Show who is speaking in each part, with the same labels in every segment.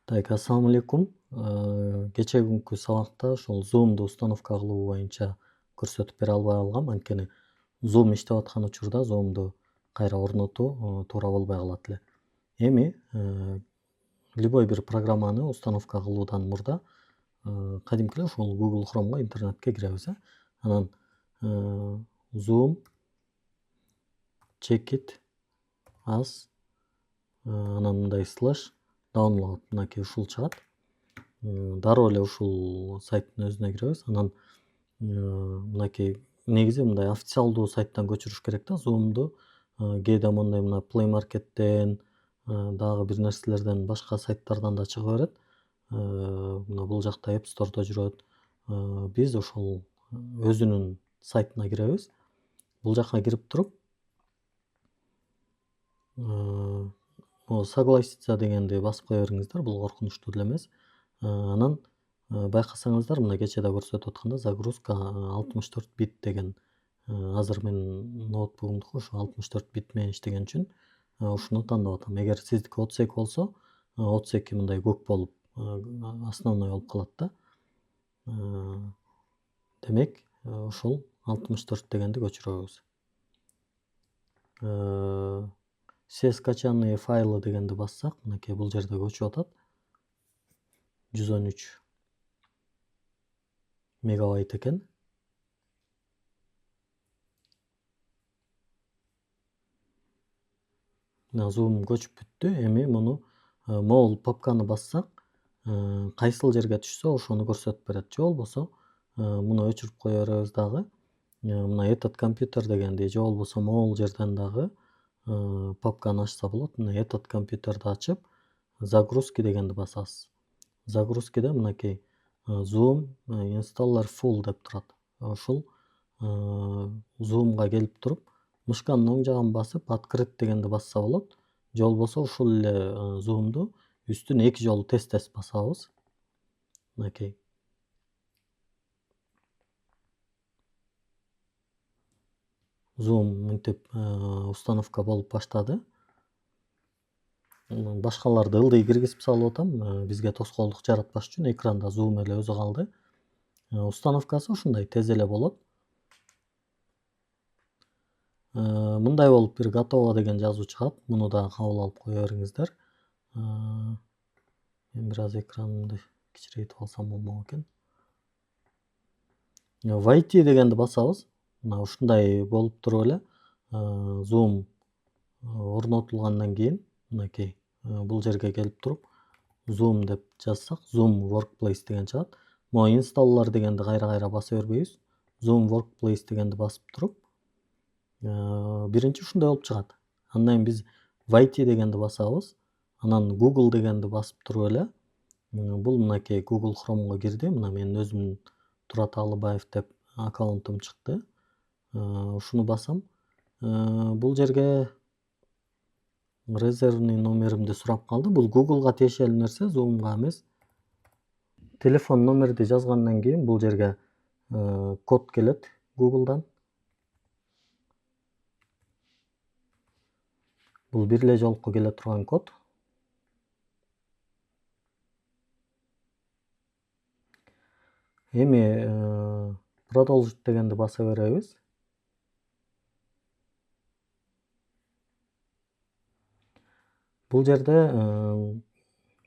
Speaker 1: Так, ассаламу алейкум. Кечээ күнкү сабакта ошол Zoom'ду установка кылуу боюнча көрсөтүп бере албай калгам. Анткени Zoom иштеп аткан учурда Zoom'ду кайра орнотуу туура болбой калат эле. Эми любой бир программаны установка кылуудан мурда кадимки эле ушул Google Chrome'го интернетке киребиз. Анан Zoom check it as анан мындай /download мынакей ушул чыгат. Дароо эле ушул сайттын өзүнө киребиз. Анан мынакей негизи мындай официалдуу сайттан көчүрүш керек да Zoom'ду. Кээде мондай мына Play Market'тен, дагы бир нерселерден башка сайттардан да чыга берет. Мына бул жакта App Store'до жүрөт. Биз ошол өзүнүн сайтына киребиз. Бул жакка кирип туруп, согласиться дегенди басып кое бериңиздер. Бул коркунучтуу деле эмес. Анан байкасаңыздар, мына кечээде көрсөтүп атканда загрузка 64 бит деген. Азыр менин ноутбугумдуку ошо 64 бит менен иштеген үчүн ушуну тандап атам. Эгер сиздики 32 болсо, 32 мындай көк болуп основной болуп калат да. Демек, ушул 64 дегенди көчүрөбүз. Все скачанные файлы дегенди бассак, мынакей бул жерде көчүп атат. 113 мегабайт экен. Zoom көчүп бүттү. Эми муну могул папканы бассак, кайсыл жерге түшсө ошону көрсөтүп берет. Же болбосо муну өчүрүп кое беребиз дагы. Мына этот компьютер дегенди, же болбосо могул жерден дагы папканы ачса болот. Мына этот компьютерди ачып, загрузки дегенди басасыз. Загрузкиде мынакей Zoom installer full деп турат. Ушул Zoom'га келип туруп, мышканын оң жагын басып, открыть дегенди басса болот. Же болбосо ушул эле Zoom'ду үстүн 2 жолу тез-тез басабыз. Мынакей. Zoom мынтип установка болуп баштады. Башкаларды ылдый киргизип салып атам, бизге тоскоолдук жаратпаш үчүн. Экранда Zoom эле өзү калды. Установкасы ушундай тез эле болот. Мындай болуп бир готово деген жазуу чыгат. Муну да кабыл алып кое бериңиздер. Мен бир аз экранымды кичирейтип алсам болмок экен. Войти дегенди басабыз. Мына ушундай болуп туруп эле Zoom орнотулгандан кийин мынакей бул жерге келип туруп Zoom деп жазсак, Zoom Workplace деген чыгат. Могу installer дегенди кайра-кайра баса бербейбиз. Zoom Workplace дегенди басып туруп, биринчи ушундай болуп чыгат. Андан кийин биз войти дегенди басабыз. Анан Google дегенди басып туруп эле бул мынакей Google Chrome'го кирди. Мына менин өзүмдүн Турат Алыбаев деп аккаунтум чыкты. Ушуну басам. Бул жерге резервный номеримди сурап калды. Бул Google'га тиешелүү нерсе, Zoom'га эмес. Телефон номерди жазгандан кийин бул жерге код келет Google'дан. Бул бир эле жолку келе турган код. Эми продолжить дегенди баса беребиз. Бул жерде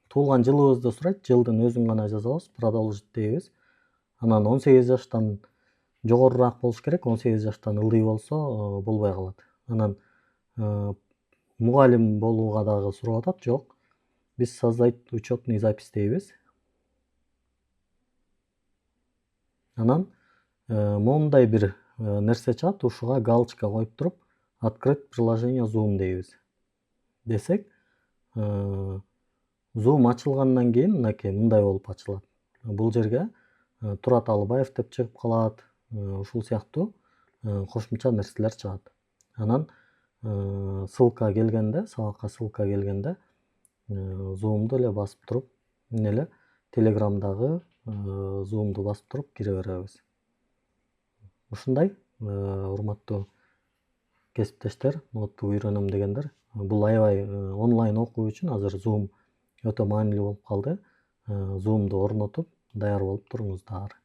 Speaker 1: туулган жылыбызды сурайт. Жылдын өзүн гана жазабыз, продолжить дейбиз. Анан 18 жаштан жогорураак болуш керек. 18 жаштан ылдый болсо болбой калат. Анан мугалим болууга дагы сурап атат. Жок. Биз создать учетный запись дейбиз. Анан моундай бир нерсе чыгат. Ушуга галочка коюп туруп, открыть приложение Zoom дейбиз. Десек, Zoom ачылгандан кийин мынакей мындай болуп ачылат. Бул жерге Турат Алыбаев деп чыгып калат. Ушул сыяктуу кошумча нерселер чыгат. Анан ссылка келгенде, сабакка ссылка келгенде Zoom'ду эле басып туруп, эле Telegram'дагы Zoom'ду басып туруп кире беребиз. Ушундай, урматтуу кесиптештер, ноутбук үйрөнөм дегендер. Бул аябай онлайн окуу үчүн азыр Zoom өтө маанилүү болуп калды. Zoom'ду орнотуп даяр болуп туруңуздар.